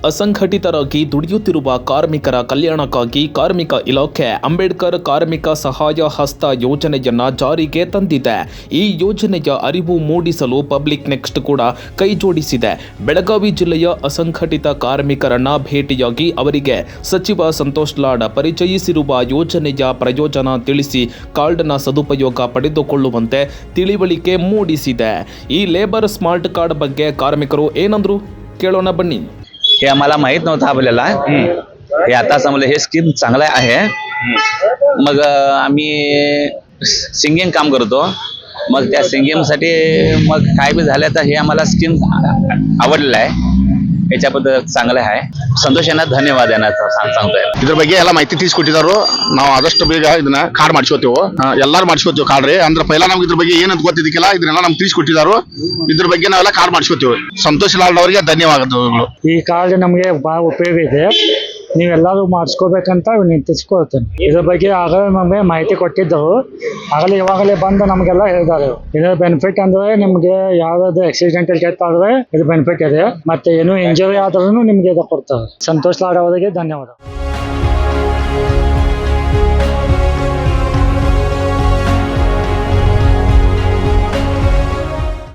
ಅಸಂಘಟಿತರಾಗಿ ದುಡಿಯುತ್ತಿರುವ ಕಾರ್ಮಿಕರ ಕಲ್ಯಾಣಕ್ಕಾಗಿ ಕಾರ್ಮಿಕ ಇಲಾಖೆ ಅಂಬೇಡ್ಕರ್ ಕಾರ್ಮಿಕ ಸಹಾಯ ಹಸ್ತ ಯೋಜನೆಯನ್ನ ಜಾರಿಗೆ ತಂದಿದೆ. ಈ ಯೋಜನೆಯ ಅರಿವು ಮೂಡಿಸಲು ಪಬ್ಲಿಕ್ ನೆಕ್ಸ್ಟ್ ಕೂಡ ಕೈಜೋಡಿಸಿದೆ. ಬೆಳಗಾವಿ ಜಿಲ್ಲೆಯ ಅಸಂಘಟಿತ ಕಾರ್ಮಿಕರನ್ನ ಭೇಟಿಯಾಗಿ ಅವರಿಗೆ ಸಚಿವ ಸಂತೋಷ್ ಲಾಡ್ ಪರಿಚಯಿಸಿರುವ ಯೋಜನೆಯ ಪ್ರಯೋಜನ ತಿಳಿಸಿ ಕಾರ್ಡ್ನ ಸದುಪಯೋಗ ಪಡೆದುಕೊಳ್ಳುವಂತೆ ತಿಳಿವಳಿಕೆ ಮೂಡಿಸಿದೆ. ಈ ಲೇಬರ್ ಸ್ಮಾर्ट कार्ड ಬಗ್ಗೆ ಕಾರ್ಮಿಕರು ಏನಂದ್ರು ಕೇಳೋಣ ಬನ್ನಿ. हे आम्हाला माहित नव्हतं आपल्याला. हे आता समजलं हे स्कीम चांगलं आहे. मग आम्ही सिंगिंग काम करतो. मग त्या सिंगिंग साठी मग काय बी झालं तर हे आम्हाला स्कीम आवडलेलं आहे. याच्याबद्दल चांगलं आहे. ಸಂತೋಷ ಧನ್ಯವಾದ सांगतोय. ಇದ್ರ ಬಗ್ಗೆ ಎಲ್ಲ ಮಾಹಿತಿ ತಿಳಿಸ್ಕೊಟ್ಟಿದ್ರು. ನಾವು ಆದಷ್ಟು ಬೇಗ ಇದನ್ನ ಕಾರ್ಡ್ ಮಾಡಿಸ್ಕೋತೇವೆ. ಎಲ್ಲಾರು ಮಾಡಿಸ್ಕೋತೇವೆ ಕಾರ್ಡ್ ರೀ. ಅಂದ್ರೆ ಪೈಲ ನಮ್ಗೆ ಇದ್ರ ಬಗ್ಗೆ ಏನಂತ ಗೊತ್ತಿದ್ದಕ್ಕಿಲ್ಲ, ಇದನ್ನೆಲ್ಲ ನಮ್ಗೆ ತಿಳಿಸ್ಕೊಟ್ಟಿದ್ರು. ಇದ್ರ ಬಗ್ಗೆ ನಾವೆಲ್ಲ ಕಾರ್ಡ್ ಮಾಡಿಸ್ಕೋತೇವೆ. ಸಂತೋಷ್ ಲಾಡ್ ಅವರಿಗೆ ಧನ್ಯವಾದಗಳು. ಈ ಕಾರ್ಡ್ ನಮಗೆ ಬಹಳ ಉಪಯೋಗ ಇದೆ. ನೀವೆಲ್ಲರೂ ಮಾಡಿಸ್ಕೋಬೇಕಂತ ವಿನಂತಿಸ್ಕೊಳ್ತೇನೆ. ಇದ್ರ ಬಗ್ಗೆ ಆಗಲೇ ನಮಗೆ ಮಾಹಿತಿ ಕೊಟ್ಟಿದ್ದರು. ಆಗಲೇ ಇವಾಗಲೇ ಬಂದು ನಮಗೆಲ್ಲ ಹೇಳಿದ್ದಾರೆ. ಇದರ ಬೆನಿಫಿಟ್ ಅಂದ್ರೆ ನಿಮ್ಗೆ ಯಾವ್ದಾದ್ರು ಆಕ್ಸಿಡೆಂಟಲ್ ಡೆತ್ ಆದ್ರೆ ಇದು ಬೆನಿಫಿಟ್ ಇದೆ. ಮತ್ತೆ ಏನು ಇಂಜುರಿ ಆದ್ರೂ ನಿಮ್ಗೆ ಇದು ಕೊಡ್ತಾರೆ. ಸಂತೋಷ್ ಲಾಡ್ ಅವರಿಗೆ ಧನ್ಯವಾದ.